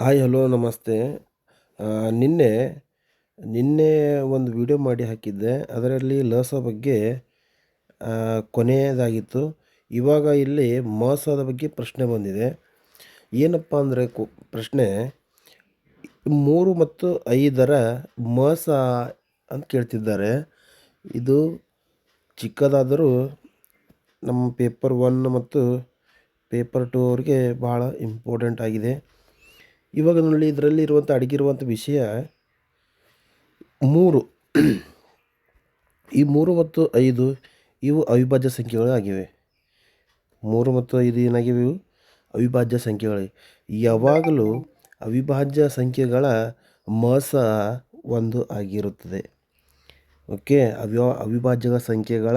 Hi hello ನಮಸ್ತೆ. ಆ, ನಿನ್ನೆ ನಿನ್ನೆ ಒಂದು ವಿಡಿಯೋ ಮಾಡಿ ಹಾಕಿದ್ದೆ. ಅದರಲ್ಲಿ ಲಸ ಬಗ್ಗೆ ಕೊನೆಯದಾಗಿತ್ತು. ಇವಾಗ ಇಲ್ಲಿ ಮಸದ ಬಗ್ಗೆ ಪ್ರಶ್ನೆ ಬಂದಿದೆ. ಏನಪ್ಪ ಅಂದರೆ ಪ್ರಶ್ನೆ 3 ಮತ್ತು 5ರ ಮಸ ಅಂತ ಕೇಳ್ತಿದ್ದಾರೆ. ಇದು ಚಿಕ್ಕದಾದರೂ ನಮ್ಮ ಪೇಪರ್ 1 ಮತ್ತು ಪೇಪರ್ 2 ಅವ್ರಿಗೆ ಭಾಳ ಇಂಪಾರ್ಟೆಂಟ್ ಆಗಿದೆ. ಇವಾಗ ನೋಡಿ, ಇದರಲ್ಲಿ ಅಡಗಿರುವಂಥ ವಿಷಯ 3. ಈ 3 ಮತ್ತು 5 ಇವು ಅವಿಭಾಜ್ಯ ಸಂಖ್ಯೆಗಳಾಗಿವೆ. 3 ಮತ್ತು 5 ಏನಾಗಿವೆ? ಇವು ಅವಿಭಾಜ್ಯ ಸಂಖ್ಯೆಗಳಿವೆ. ಯಾವಾಗಲೂ ಅವಿಭಾಜ್ಯ ಸಂಖ್ಯೆಗಳ ಮಸ 1 ಆಗಿರುತ್ತದೆ. ಓಕೆ, ಅವಿಭಾಜ್ಯ ಸಂಖ್ಯೆಗಳ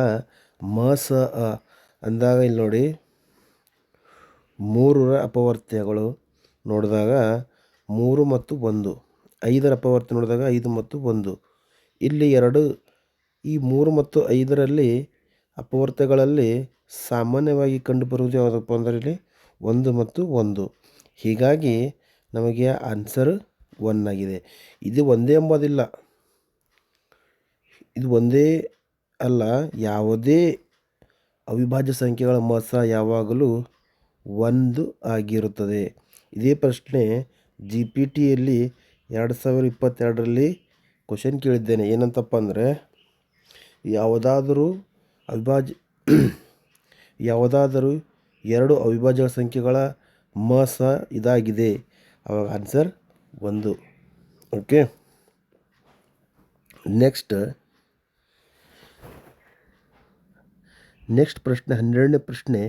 ಮಸ ಅಂದಾಗ ಇಲ್ಲಿ ನೋಡಿ, 3ರ ಅಪವರ್ತ್ಯಗಳು ನೋಡಿದಾಗ 3 ಮತ್ತು 1, 5ರ ಅಪವರ್ತ್ಯ ನೋಡಿದಾಗ 5 ಮತ್ತು 1. ಇಲ್ಲಿ 2, ಈ 3 ಮತ್ತು 5ರಲ್ಲಿ ಅಪವರ್ತ್ಯಗಳಲ್ಲಿ ಸಾಮಾನ್ಯವಾಗಿ ಕಂಡುಬರುವುದು ಯಾವುದಪ್ಪ ಅಂದರೆ ಇಲ್ಲಿ 1 ಮತ್ತು 1. ಹೀಗಾಗಿ ನಮಗೆ ಆನ್ಸರ್ 1 ಆಗಿದೆ. ಇದು ಒಂದೇ ಎಂಬುದಿಲ್ಲ, ಇದು ಒಂದೇ ಅಲ್ಲ, ಯಾವುದೇ ಅವಿಭಾಜ್ಯ ಸಂಖ್ಯೆಗಳ ಮಸ ಯಾವಾಗಲೂ 1 ಆಗಿರುತ್ತದೆ. ಇದೇ ಪ್ರಶ್ನೆ GPT-ಯಲ್ಲಿ 2022ರಲ್ಲಿ ಕ್ವಶನ್ ಕೇಳಿದ್ದೇನೆ. ಏನಂತಪ್ಪ ಅಂದರೆ, ಯಾವುದಾದರೂ 2 ಅವಿಭಾಜ್ಯ ಸಂಖ್ಯೆಗಳ ಮಸ ಇದಾಗಿದೆ, ಅವಾಗ ಆನ್ಸರ್ 1. ಓಕೆ, ನೆಕ್ಸ್ಟ್ ಪ್ರಶ್ನೆ 12ನೇ ಪ್ರಶ್ನೆ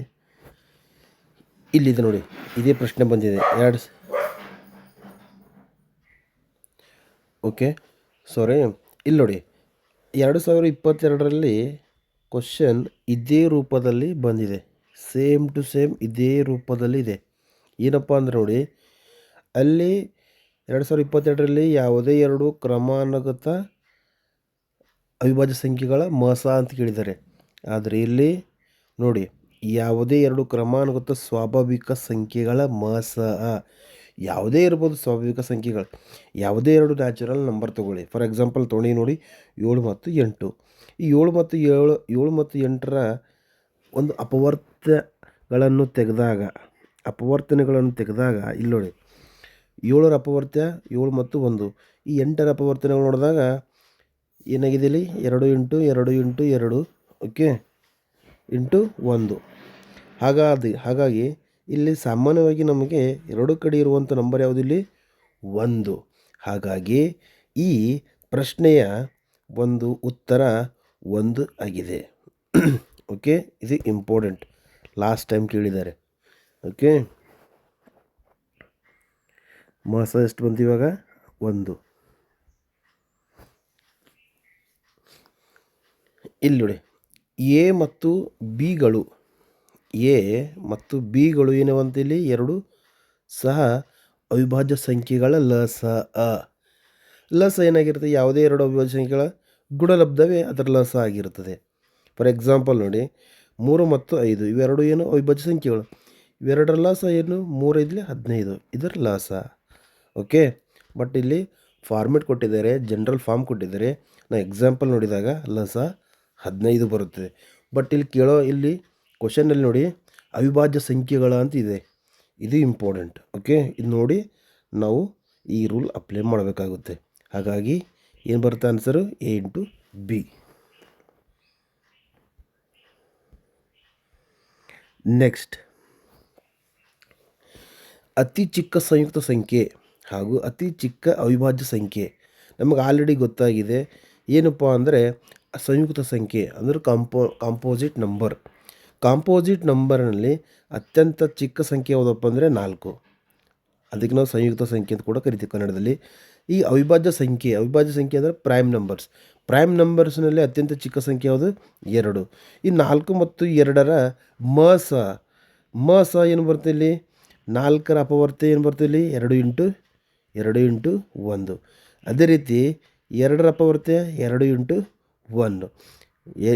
ಇಲ್ಲಿದೆ ನೋಡಿ. ಇದೇ ಪ್ರಶ್ನೆ ಬಂದಿದೆ. ಇಲ್ಲಿ ನೋಡಿ, 2022ರಲ್ಲಿ ಕ್ವಶನ್ ಇದೇ ರೂಪದಲ್ಲಿ ಬಂದಿದೆ. ಸೇಮ್ ಟು ಸೇಮ್ ಇದೇ ರೂಪದಲ್ಲಿ ಇದೆ. ಏನಪ್ಪ ಅಂದರೆ ನೋಡಿ, ಅಲ್ಲಿ 2022ರಲ್ಲಿ ಯಾವುದೇ 2 ಕ್ರಮಾನುಗತ ಅವಿಭಾಜ್ಯ ಸಂಖ್ಯೆಗಳ ಮಸ ಅಂತ ಕೇಳಿದ್ದಾರೆ. ಆದರೆ ಇಲ್ಲಿ ನೋಡಿ, ಯಾವುದೇ 2 ಕ್ರಮಾನುಗತ ಸ್ವಾಭಾವಿಕ ಸಂಖ್ಯೆಗಳ ಮಸ, ಯಾವುದೇ ಇರ್ಬೋದು ಸ್ವಾಭಾವಿಕ ಸಂಖ್ಯೆಗಳು, ಯಾವುದೇ 2 ನ್ಯಾಚುರಲ್ ನಂಬರ್ ತೊಗೊಳ್ಳಿ. ಫಾರ್ ಎಕ್ಸಾಂಪಲ್ ತೊಗೊಂಡು ನೋಡಿ, 7 ಮತ್ತು 8. ಈ 7 ಮತ್ತು 8ರ ಒಂದು ಅಪವರ್ತನೆಗಳನ್ನು ತೆಗೆದಾಗ ಇಲ್ಲಿ ನೋಡಿ, 7ರ ಅಪವರ್ತ್ಯ 7 ಮತ್ತು 1. ಈ 8ರ ಅಪವರ್ತನೆಗಳು ನೋಡಿದಾಗ ಏನಾಗಿದೆ ಇಲ್ಲಿ 2 ಇಂಟು 2 ಇಂಟು 2, ಓಕೆ, ಇಂಟು 1. ಹಾಗಾಗಿ ಇಲ್ಲಿ ಸಾಮಾನ್ಯವಾಗಿ ನಮಗೆ 2 ಕಡೆ ಇರುವಂಥ ನಂಬರ್ ಯಾವುದು? ಇಲ್ಲಿ 1. ಹಾಗಾಗಿ ಈ ಪ್ರಶ್ನೆಯ ಒಂದು ಉತ್ತರ 1 ಆಗಿದೆ. ಓಕೆ, ಇದು ಇಂಪಾರ್ಟೆಂಟ್, ಲಾಸ್ಟ್ ಟೈಮ್ ಕೇಳಿದ್ದಾರೆ. ಓಕೆ, ಮಸ ಎಷ್ಟು ಬಂತು ಇವಾಗ? 1. ಇಲ್ಲಿ ನೋಡಿ, ಎ ಮತ್ತು ಬಿಗಳು ಏನವಂತ ಇಲ್ಲಿ 2 ಸಹ ಅವಿಭಾಜ್ಯ ಸಂಖ್ಯೆಗಳ ಲಸ ಏನಾಗಿರುತ್ತೆ? ಯಾವುದೇ 2 ಅವಿಭಾಜ್ಯ ಸಂಖ್ಯೆಗಳ ಗುಣಲಬ್ಧವೇ ಅದರ ಲಸ ಆಗಿರುತ್ತದೆ. ಫಾರ್ ಎಕ್ಸಾಂಪಲ್ ನೋಡಿ, 3 ಮತ್ತು 5 ಇವೆರಡು ಏನು ಅವಿಭಾಜ್ಯ ಸಂಖ್ಯೆಗಳು. ಇವೆರಡರ ಲಸ ಏನು? 3 5 15 ಇದರ ಲಸ. ಓಕೆ, ಬಟ್ ಇಲ್ಲಿ ಫಾರ್ಮೆಟ್ ಕೊಟ್ಟಿದ್ದಾರೆ, ಜನರಲ್ ಫಾರ್ಮ್ ಕೊಟ್ಟಿದ್ದಾರೆ. ನಾವು ಎಕ್ಸಾಂಪಲ್ ನೋಡಿದಾಗ ಲಸ 15 ಬರುತ್ತದೆ. ಬಟ್ ಇಲ್ಲಿ ಕ್ವಶನ್ನಲ್ಲಿ ನೋಡಿ, ಅವಿಭಾಜ್ಯ ಸಂಖ್ಯೆಗಳ ಅಂತ ಇದೆ. ಇದು ಇಂಪಾರ್ಟೆಂಟ್. ಓಕೆ, ಇದು ನೋಡಿ ನಾವು ಈ ರೂಲ್ ಅಪ್ಲೈ ಮಾಡಬೇಕಾಗುತ್ತೆ. ಹಾಗಾಗಿ ಏನು ಬರುತ್ತೆ answer? A into B. Next, ಅತಿ ಚಿಕ್ಕ ಸಂಯುಕ್ತ ಸಂಖ್ಯೆ ಹಾಗೂ ಅತಿ ಚಿಕ್ಕ ಅವಿಭಾಜ್ಯ ಸಂಖ್ಯೆ ನಮಗೆ ಆಲ್ರೆಡಿ ಗೊತ್ತಾಗಿದೆ. ಏನಪ್ಪ ಅಂದರೆ ಸಂಯುಕ್ತ ಸಂಖ್ಯೆ ಅಂದರೆ ಕಾಂಪೋಸಿಟ್ ನಂಬರ್. ಕಾಂಪೋಸಿಟ್ ನಂಬರ್ನಲ್ಲಿ ಅತ್ಯಂತ ಚಿಕ್ಕ ಸಂಖ್ಯೆ ಯಾವುದಪ್ಪ ಅಂದರೆ 4. ಅದಕ್ಕೆ ನಾವು ಸಂಯುಕ್ತ ಸಂಖ್ಯೆ ಅಂತ ಕೂಡ ಕರಿತೀವಿ ಕನ್ನಡದಲ್ಲಿ. ಈ ಅವಿಭಾಜ್ಯ ಸಂಖ್ಯೆ ಅಂದರೆ ಪ್ರೈಮ್ ನಂಬರ್ಸ್ನಲ್ಲಿ ಅತ್ಯಂತ ಚಿಕ್ಕ ಸಂಖ್ಯೆ ಯಾವುದು? 2. ಈ 4 ಮತ್ತು 2ರ ಮಸ ಏನು ಬರುತ್ತೆ? ಇಲ್ಲಿ 4ರ ಅಪವರ್ತ್ಯ ಏನು ಬರುತ್ತೆ? ಇಲ್ಲಿ 2 ಇಂಟು 1. ಅದೇ ರೀತಿ 2ರ ಅಪವರ್ತ್ಯ 2 ಇಂಟು 1.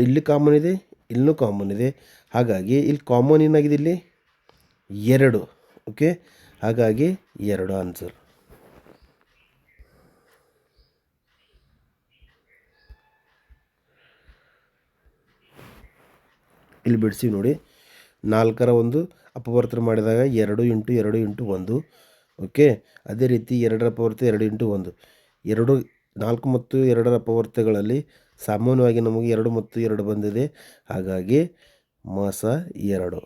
ಇಲ್ಲಿ ಕಾಮನ್ ಇದೆ, ಇಲ್ಲೂ ಕಾಮನ್ ಇದೆ. ಹಾಗಾಗಿ ಇಲ್ಲಿ ಕಾಮನ್ ಏನಾಗಿದೆ? ಇಲ್ಲಿ 2. ಓಕೆ, ಹಾಗಾಗಿ 2 ಆನ್ಸರ್. ಇಲ್ಲಿ ಬಿಡಿಸಿ ನೋಡಿ. 4ರ ಒಂದು ಅಪವರ್ತನ ಮಾಡಿದಾಗ 2 ಇಂಟು 2 ಇಂಟು 1. ಓಕೆ, ಅದೇ ರೀತಿ 2ರ ಅಪವರ್ತ 2 ಇಂಟು 1. 4 ಮತ್ತು 2ರ ಅಪವರ್ತಗಳಲ್ಲಿ ಸಾಮಾನ್ಯವಾಗಿ ನಮಗೆ 2 ಮತ್ತು 2 ಬಂದಿದೆ. ಹಾಗಾಗಿ ಮಾಸ 2.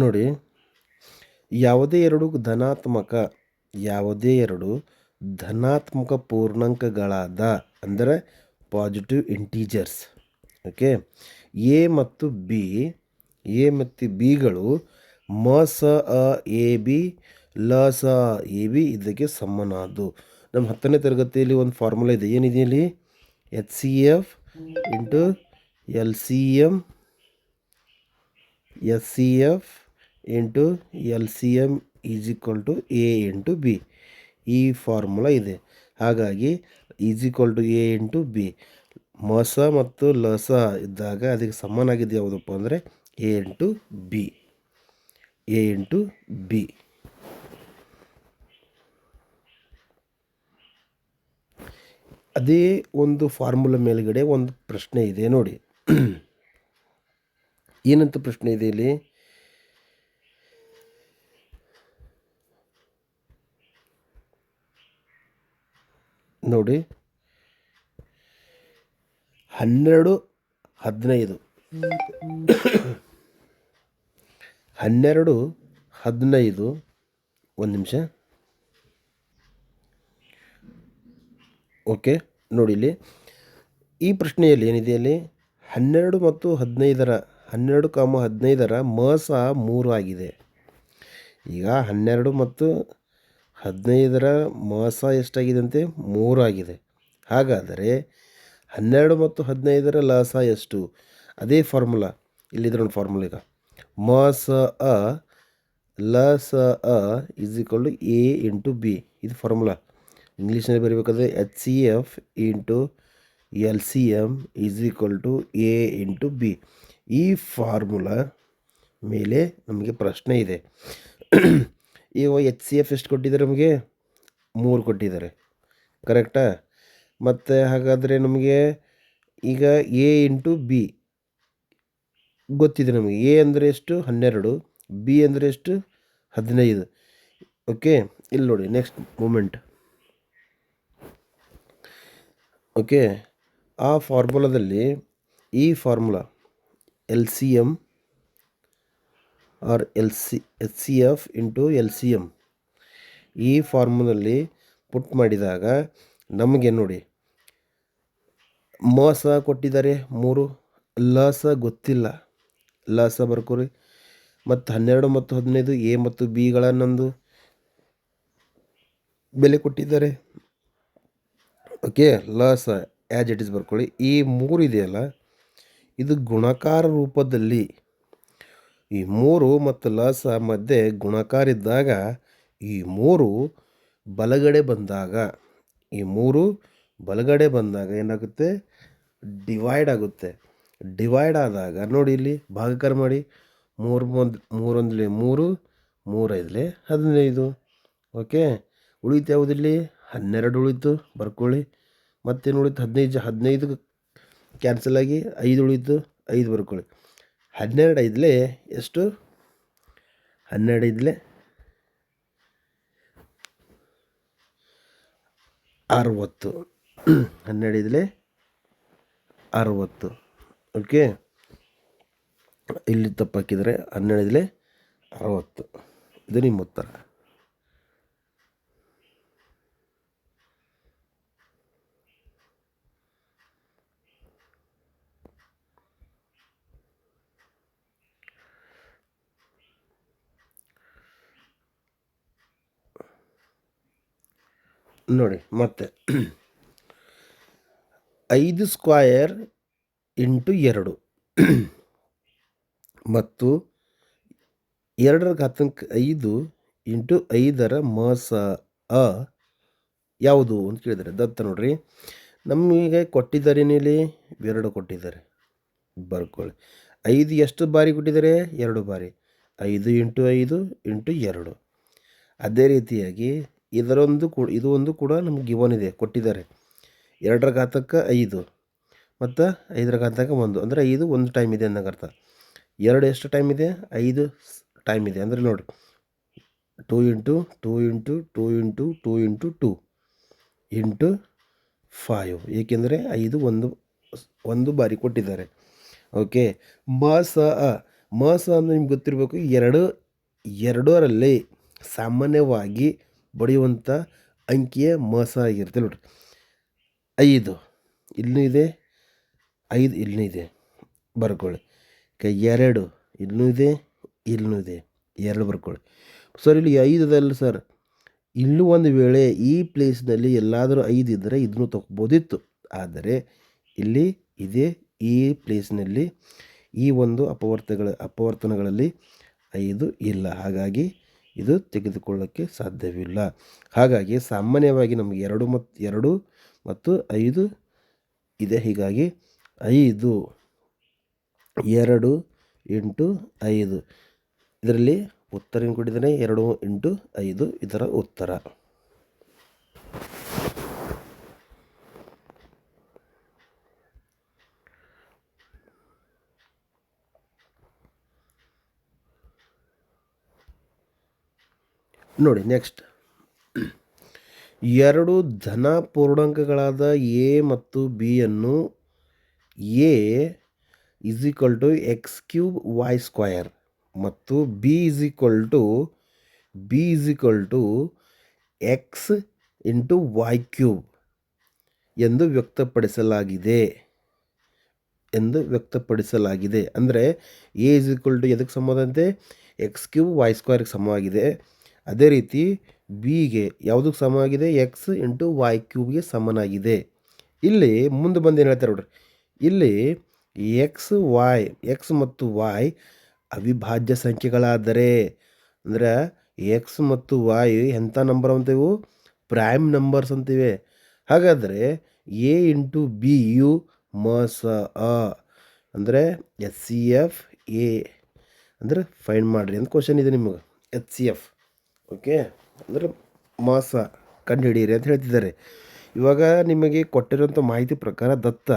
ನೋಡಿ, ಯಾವುದೇ ಎರಡು ಧನಾತ್ಮಕ ಪೂರ್ಣಾಂಕಗಳಾದ ಅಂದರೆ ಪಾಸಿಟಿವ್ ಇಂಟೀಜರ್ಸ್. ಓಕೆ, ಎ ಮತ್ತು ಬಿಗಳು ಎ ಬಿ ಎ ಬಿ ಇದಕ್ಕೆ ಸಮನಾದವು. ನಮ್ಮ 10ನೇ ತರಗತಿಯಲ್ಲಿ ಒಂದು ಫಾರ್ಮುಲಾ ಇದೆ. ಏನಿದೆ ಇಲ್ಲಿ? HCF into LCM into LCM is equal to A into B. ಈ ಫಾರ್ಮುಲಾ ಇದೆ. ಹಾಗಾಗಿ is equal to A into B. ಮತ್ತು ಇದ್ದಾಗ ಅದಕ್ಕೆ ಸಮನಾಗಿದೆ ಯಾವುದಪ್ಪ ಅಂದರೆ ಎ ಇಂಟು ಬಿ. ಅದೇ ಒಂದು ಫಾರ್ಮುಲಾ ಮೇಲ್ಗಡೆ ಒಂದು ಪ್ರಶ್ನೆ ಇದೆ ನೋಡಿ. ಏನಂತ ಪ್ರಶ್ನೆ ಇದೆ ಇಲ್ಲಿ? ನೋಡಿ, 12 15 ಒಂದು ನಿಮಿಷ. ಓಕೆ, ನೋಡಿ ಇಲ್ಲಿ ಈ ಪ್ರಶ್ನೆಯಲ್ಲಿ ಏನಿದೆ ಅಲ್ಲಿ? 12 ಮತ್ತು 15ರ 3 ಆಗಿದೆ. ಈಗ 12 ಮತ್ತು 15ರ ಎಷ್ಟಾಗಿದೆ ಅಂತೆ? 3 ಆಗಿದೆ. ಹಾಗಾದರೆ 12 ಮತ್ತು 15ರ ಎಷ್ಟು? ಅದೇ ಫಾರ್ಮುಲಾ ಇಲ್ಲಿದ್ರೆ ಒಂದು ಫಾರ್ಮುಲಾ. ಈಗ is equal to A into B. ಇದು ಫಾರ್ಮುಲಾ ಇಂಗ್ಲೀಷ್ನಲ್ಲಿ ಬರೀಬೇಕಾದ್ರೆ HCF into LCM is equal to A into B. ಈ ಫಾರ್ಮುಲಾ ಮೇಲೆ ನಮಗೆ ಪ್ರಶ್ನೆ ಇದೆ. ಈಗ HCF ಎಷ್ಟು ಕೊಟ್ಟಿದ್ದಾರೆ? ನಮಗೆ 3 ಕೊಟ್ಟಿದ್ದಾರೆ. ಕರೆಕ್ಟಾ? ಮತ್ತು ಹಾಗಾದರೆ ನಮಗೆ ಈಗ ಎ ಇಂಟು ಬಿ ಗೊತ್ತಿದೆ ನಮಗೆ. ಎ ಅಂದರೆ ಎಷ್ಟು? 12. ಬಿ ಅಂದರೆ ಎಷ್ಟು? 15. ಓಕೆ, ಇಲ್ಲಿ ನೋಡಿ ನೆಕ್ಸ್ಟ್ ಮೂಮೆಂಟ್. ಓಕೆ, ಆ ಫಾರ್ಮುಲಾದಲ್ಲಿ ಈ formula LCM or HCF into LCM ಈ ಫಾರ್ಮುಲಲ್ಲಿ ಪುಟ್ ಮಾಡಿದಾಗ ನಮಗೆ ನೋಡಿ ಕೊಟ್ಟಿದ್ದಾರೆ 3, ಗೊತ್ತಿಲ್ಲ, ಬರ್ಕೋರಿ. ಮತ್ತು 12 ಮತ್ತು 15 ಎ ಮತ್ತು ಬಿಗಳನ್ನೊಂದು ಬೆಲೆ ಕೊಟ್ಟಿದ್ದಾರೆ. ಓಕೆ, ಆ್ಯಸ್ ಇಟ್ ಈಸ್ ಬರ್ಕೊಳ್ಳಿ. ಈ 3 ಇದೆಯಲ್ಲ, ಇದು ಗುಣಾಕಾರ ರೂಪದಲ್ಲಿ ಈ 3 ಮತ್ತು ಮಧ್ಯೆ ಗುಣಾಕಾರ ಇದ್ದಾಗ ಈ 3 ಬಲಗಡೆ ಬಂದಾಗ ಏನಾಗುತ್ತೆ? ಡಿವೈಡ್ ಆಗುತ್ತೆ. ಡಿವೈಡ್ ಆದಾಗ ನೋಡಿ ಇಲ್ಲಿ ಭಾಗಾಕಾರ ಮಾಡಿ. 3 1 3, 3 5 15. ಓಕೆ, ಉಳಿತು ಯಾವುದಿಲ್ಲಿ? 12 ಉಳಿತು, ಬರ್ಕೊಳ್ಳಿ. ಮತ್ತೇನು ಉಳಿತು? 15 ಕ್ಯಾನ್ಸಲ್ ಆಗಿ 5 ಉಳಿತು, 5 ಬರ್ಕೊಳ್ಳಿ. 12 5 ಎಷ್ಟು? 12 5 60. 12 5 60. ಓಕೆ, ಇಲ್ಲಿ ತಪ್ಪಾಕಿದರೆ 12 60. ಇದು ನಿಮ್ಮ ಉತ್ತರ. ನೋಡಿ ಮತ್ತೆ 5 ಸ್ಕ್ವಯರ್ ಇಂಟು 2 ಮತ್ತು 2⁵5 ಇಂಟು 5ರ ಯಾವುದು ಅಂತ ಕೇಳಿದ್ದಾರೆ. ದತ್ತ ನೋಡ್ರಿ, ನಮಗೆ ಕೊಟ್ಟಿದ್ದಾರೆ ಇಲ್ಲಿ 2 ಕೊಟ್ಟಿದ್ದಾರೆ, ಬರ್ಕೊಳ್ಳಿ. 5 ಎಷ್ಟು ಬಾರಿ ಕೊಟ್ಟಿದ್ದಾರೆ? 2 ಬಾರಿ. 5 ಇಂಟು 5 ಇಂಟು 2. ಅದೇ ರೀತಿಯಾಗಿ ಇದು ಒಂದು ಕೂಡ ನಮ್ಗೆ ಗಿವನ್ ಇದೆ, ಕೊಟ್ಟಿದ್ದಾರೆ. 2ರ ಘಾತಕ್ಕೆ 5 ಮತ್ತು 5ರ ಘಾತಕ್ಕೆ 1 ಅಂದರೆ 5 ಒಂದು ಟೈಮ್ ಇದೆ ಅನ್ನೋಕರ್ಥ. 2 ಎಷ್ಟು ಟೈಮ್ ಇದೆ? 5 ಟೈಮ್ ಇದೆ. ಅಂದರೆ ನೋಡಿ 2 into 2 into 2 into 2 into 2 into 5, ಏಕೆಂದರೆ 5 ಒಂದು ಬಾರಿ ಕೊಟ್ಟಿದ್ದಾರೆ. ಓಕೆ. ಮಾಸ ಅಂದರೆ ನಿಮ್ಗೆ ಗೊತ್ತಿರಬೇಕು, ಎರಡರಲ್ಲಿ ಸಾಮಾನ್ಯವಾಗಿ ಬರೆಯುವಂಥ ಅಂಕಿಯ ಮಾಸ ಆಗಿರುತ್ತೆ ನೋಡಿರಿ. 5 ಇಲ್ಲೂ ಇದೆ, 5 ಇಲ್ಲೂ ಇದೆ, ಬರ್ಕೊಳ್ಳಿ. 2 ಇಲ್ಲೂ ಇದೆ, ಇಲ್ಲೂ ಇದೆ, 2 ಬರ್ಕೊಳ್ಳಿ. ಸರ್ ಇಲ್ಲಿ 5 ಅದಲ್ಲ ಸರ್, ಇಲ್ಲೂ ಒಂದು ವೇಳೆ ಈ ಪ್ಲೇಸ್ನಲ್ಲಿ ಎಲ್ಲಾದರೂ 5 ಇದ್ದರೆ ಇದನ್ನು ತಗೋಬೋದಿತ್ತು. ಆದರೆ ಇಲ್ಲಿ ಇದೇ ಈ ಪ್ಲೇಸ್ನಲ್ಲಿ ಈ ಒಂದು ಅಪವರ್ತನಗಳಲ್ಲಿ 5 ಇಲ್ಲ, ಹಾಗಾಗಿ ಇದು ತೆಗೆದುಕೊಳ್ಳೋಕ್ಕೆ ಸಾಧ್ಯವಿಲ್ಲ. ಹಾಗಾಗಿ ಸಾಮಾನ್ಯವಾಗಿ ನಮಗೆ 2 ಮತ್ತು 5 ಇದೆ. ಹೀಗಾಗಿ 5 2 ಇಂಟು 5, ಇದರಲ್ಲಿ ಉತ್ತರ ಏನು ಕೊಟ್ಟಿದ್ದಾನೆ? 2 ಇಂಟು 5 ಇದರ ಉತ್ತರ. ನೋಡಿ ನೆಕ್ಸ್ಟ್, 2 ಧನ ಪೂರ್ಣಾಂಕಗಳಾದ ಎ ಮತ್ತು ಬಿ ಅನ್ನು ಎ = x³ y² ಮತ್ತು b = x ಇಂಟು y³ ಎಂದು ವ್ಯಕ್ತಪಡಿಸಲಾಗಿದೆ. ಅಂದರೆ ಎ ಎದಕ್ಕೆ ಸಮವಾದಂತೆ? x³ y² ಸಮವಾಗಿದೆ. ಅದೇ ರೀತಿ ಬಿಗೆ ಯಾವುದಕ್ಕೆ ಸಮವಾಗಿದೆ? x ಇಂಟು y³ ಸಮನಾಗಿದೆ. ಇಲ್ಲಿ ಮುಂದೆ ಬಂದು ಏನು ಹೇಳ್ತಾರೆ ನೋಡ್ರಿ, ಇಲ್ಲಿ ಎಕ್ಸ್ ಮತ್ತು ವೈ ಅವಿಭಾಜ್ಯ ಸಂಖ್ಯೆಗಳಾದರೆ, ಅಂದರೆ ಎಕ್ಸ್ ಮತ್ತು ವೈ ಎಂಥ ನಂಬರ್ ಅಂತೀವಿ? ಪ್ರೈಮ್ ನಂಬರ್ಸ್ ಅಂತೀವಿ. ಹಾಗಾದರೆ ಎ ಇಂಟು ಬಿ ಯು ಮಾಸ ಅಂದರೆ HCF ಎ ಅಂದರೆ ಫೈಂಡ್ ಮಾಡಿರಿ ಅಂತ ಕ್ವಶನ್ ಇದೆ ನಿಮಗೆ. HCF ಓಕೆ, ಅಂದರೆ ಮಾಸ ಕಂಡುಹಿಡಿಯಿರಿ ಅಂತ ಹೇಳ್ತಿದ್ದಾರೆ. ಇವಾಗ ನಿಮಗೆ ಕೊಟ್ಟಿರುವಂಥ ಮಾಹಿತಿ ಪ್ರಕಾರ ದತ್ತ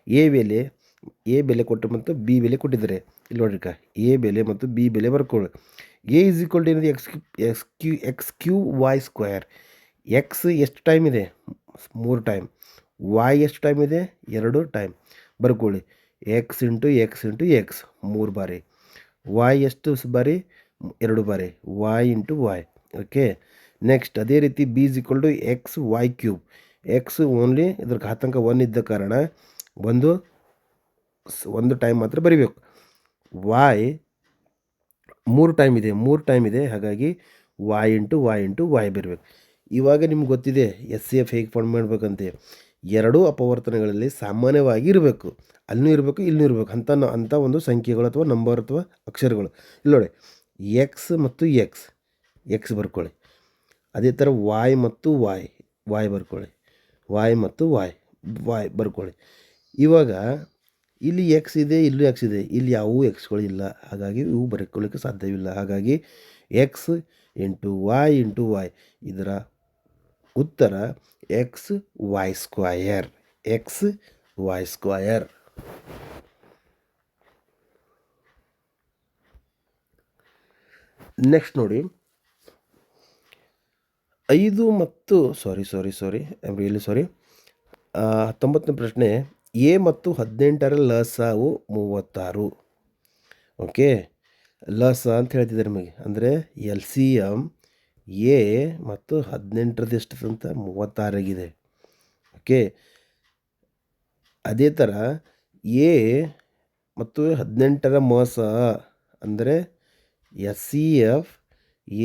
ಎ ಬೆಲೆ ಕೊಟ್ಟು ಮತ್ತು ಬಿ ಬೆಲೆ ಕೊಟ್ಟಿದ್ದಾರೆ. ಇಲ್ಲಿ ನೋಡ್ರಿಕ, ಎ ಬೆಲೆ ಮತ್ತು ಬಿ ಬೆಲೆ ಬರ್ಕೊಳ್ಳಿ. ಎ = ಏನಿದೆ? x³ ಎಕ್ಸ್ ಎಷ್ಟು ಟೈಮ್ ಇದೆ? 3 ಟೈಮ್. ವೈ ಎಷ್ಟು ಟೈಮ್ ಇದೆ? 2 ಟೈಮ್. ಬರ್ಕೊಳ್ಳಿ. ಎಕ್ಸ್ ಇಂಟು 3 ಬಾರಿ. ವೈ ಎಷ್ಟು ಬಾರಿ? 2 ಬಾರಿ. Y into Y. Okay. Next ಅದೇ ರೀತಿ ಬಿ = xy³. ಎಕ್ಸ್ ಓನ್ಲಿ ಇದ್ರ ಘಾತಾಂಕ 1 ಇದ್ದ ಕಾರಣ ಒಂದು ಟೈಮ್ ಮಾತ್ರ ಬರಿಬೇಕು. ವೈ 3 ಟೈಮ್ ಇದೆ, ಹಾಗಾಗಿ ವೈ ಇಂಟು ವೈ ಬರಬೇಕು. ಇವಾಗ ನಿಮ್ಗೆ ಗೊತ್ತಿದೆ HCF ಹೇಗೆ ಫಾರ್ಮ್ ಮಾಡಬೇಕಂತೆ. 2 ಅಪವರ್ತನಗಳಲ್ಲಿ ಸಾಮಾನ್ಯವಾಗಿ ಇರಬೇಕು, ಅಲ್ಲೂ ಇರಬೇಕು, ಇಲ್ಲೂ ಇರಬೇಕು ಅಂಥ ಒಂದು ಸಂಖ್ಯೆಗಳು ಅಥವಾ ನಂಬರ್ ಅಥವಾ ಅಕ್ಷರಗಳು. ಇಲ್ಲಿ ನೋಡಿ, ಎಕ್ಸ್ ಮತ್ತು ಎಕ್ಸ್ ಬರ್ಕೊಳ್ಳಿ. ಅದೇ ಥರ ವೈ ಮತ್ತು ವೈ ಬರ್ಕೊಳ್ಳಿ. ವೈ ಮತ್ತು ವೈ ಬರ್ಕೊಳ್ಳಿ. ಇವಾಗ ಇಲ್ಲಿ ಎಕ್ಸ್ ಇದೆ, ಇಲ್ಲೂ ಎಕ್ಸ್ ಇದೆ, ಇಲ್ಲಿ ಯಾವುವು ಎಕ್ಸ್ಗಳು ಇಲ್ಲ, ಹಾಗಾಗಿ ಇವು ಬರ್ಕೊಳ್ಳಿಕ್ಕೆ ಸಾಧ್ಯವಿಲ್ಲ. ಹಾಗಾಗಿ ಎಕ್ಸ್ ಇಂಟು ವೈ ಇದರ ಉತ್ತರ XY². ನೆಕ್ಸ್ಟ್ ನೋಡಿ, 5 ಮತ್ತು ಸಾರಿ 19ನೇ ಪ್ರಶ್ನೆ. ಎ ಮತ್ತು 18ರ ಲಸಾವು 36. ಓಕೆ, ಲಸ ಅಂತ ಹೇಳ್ತಿದ್ದಾರೆ ನಮಗೆ. ಅಂದರೆ LCM ಎ ಮತ್ತು 18ರದ್ದು ಎಷ್ಟು ಅಂತ? 36 ಆಗಿದೆ. ಓಕೆ. ಅದೇ ಥರ ಎ ಮತ್ತು 18ರ ಮೋಸ ಅಂದರೆ HCF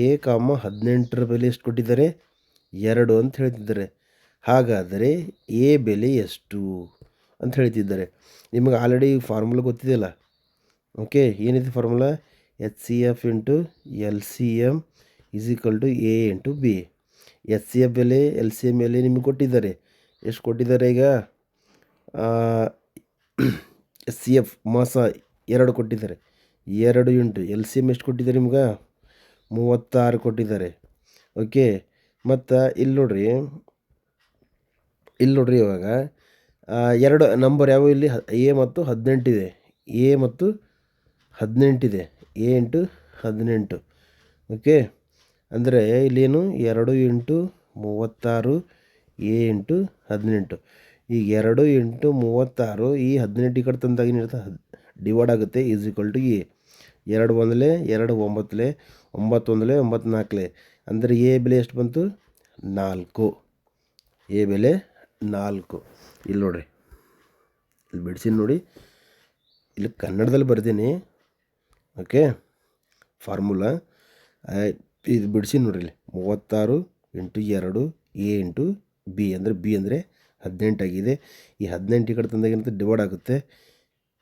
ಎ, 18ರ ಬೆಲೆ ಎಷ್ಟು ಕೊಟ್ಟಿದ್ದಾರೆ? 2 ಅಂತ ಹೇಳ್ತಿದ್ದಾರೆ. ಹಾಗಾದರೆ ಎ ಬೆಲೆ ಎಷ್ಟು ಅಂತ ಹೇಳ್ತಿದ್ದಾರೆ. ನಿಮಗೆ ಆಲ್ರೆಡಿ ಫಾರ್ಮುಲಾ ಗೊತ್ತಿದೆಯಲ್ಲ. ಓಕೆ, ಏನಿದೆ formula? HCF into LCM = A into B. HCF ಬೆಲೆ LCM ಬೆಲೆ ನಿಮಗೆ ಕೊಟ್ಟಿದ್ದಾರೆ. ಎಷ್ಟು ಕೊಟ್ಟಿದ್ದಾರೆ? ಈಗ HCF ಮಾಸ 2 ಕೊಟ್ಟಿದ್ದಾರೆ. 2 ಇಂಟು ಎಲ್ ಸಿ ಎಮ್ ಎಷ್ಟು ಕೊಟ್ಟಿದ್ದಾರೆ ನಿಮ್ಗೆ? 36 ಕೊಟ್ಟಿದ್ದಾರೆ. ಓಕೆ. ಮತ್ತು ಇಲ್ಲಿ ನೋಡ್ರಿ ಇವಾಗ 2 ನಂಬರ್ ಯಾವುವು ಇಲ್ಲಿ ಎ ಮತ್ತು 18 ಇದೆ. ಎ ಮತ್ತು 18 ಇದೆ. A into 18. ಓಕೆ. ಅಂದರೆ ಇಲ್ಲೇನು 2 ಇಂಟು 36 ಎ ಇಂಟು 18. ಈಗ 2 ಇಂಟು 36 ಈ 18 ಈ ಕಡೆ ತಂದಾಗ ಏನಿರುತ್ತೆ ಡಿವೈಡ್ ಆಗುತ್ತೆ ಈಸ್ ಈಕ್ವಲ್ ಟು ಎ. 2 ಒಂದಲೇ 2 9ಲೇ 9 ಒಂದಲೇ 9 4ಲೇ. ಅಂದರೆ ಎ ಬೆಲೆ ಎಷ್ಟು ಬಂತು? 4. ಎ ಬೆಲೆ 4. ಇಲ್ಲಿ ನೋಡಿರಿ, ಇಲ್ಲಿ ಬಿಡಿಸಿನಿ ನೋಡಿ, ಇಲ್ಲಿ ಕನ್ನಡದಲ್ಲಿ ಬರ್ತೀನಿ. ಓಕೆ. ಫಾರ್ಮುಲಾ ಇದು ಬಿಡಿಸಿ ನೋಡ್ರಿ. ಇಲ್ಲಿ 36 ಇಂಟು 2 ಎ ಇಂಟು ಬಿ ಅಂದರೆ 18 ಆಗಿದೆ. ಈ 18 ಈ ಕಡೆ ತಂದಾಗ ಏನಂತ ಡಿವೈಡ್ ಆಗುತ್ತೆ.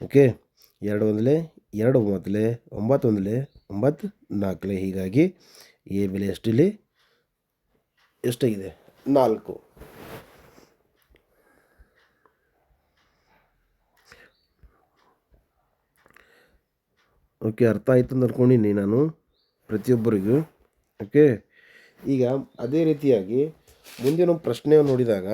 ಓಕೆ. 2 ಒಂದಲೇ 2 9ಲೇ 9 ಒಂದಲೇ 9 4ಲೇ. ಹೀಗಾಗಿ ಎ ಬೆಲೆ ಎಷ್ಟಿಲ್ಲಿ ಎಷ್ಟಾಗಿದೆ? 4. ಓಕೆ. ಅರ್ಥ ಆಯ್ತು ಅಂತ ಅನ್ಕೊಂಡಿನಿ ನಾನು ಪ್ರತಿಯೊಬ್ಬರಿಗೂ. ಓಕೆ. ಈಗ ಅದೇ ರೀತಿಯಾಗಿ ಮುಂದಿನ ಪ್ರಶ್ನೆ ನೋಡಿದಾಗ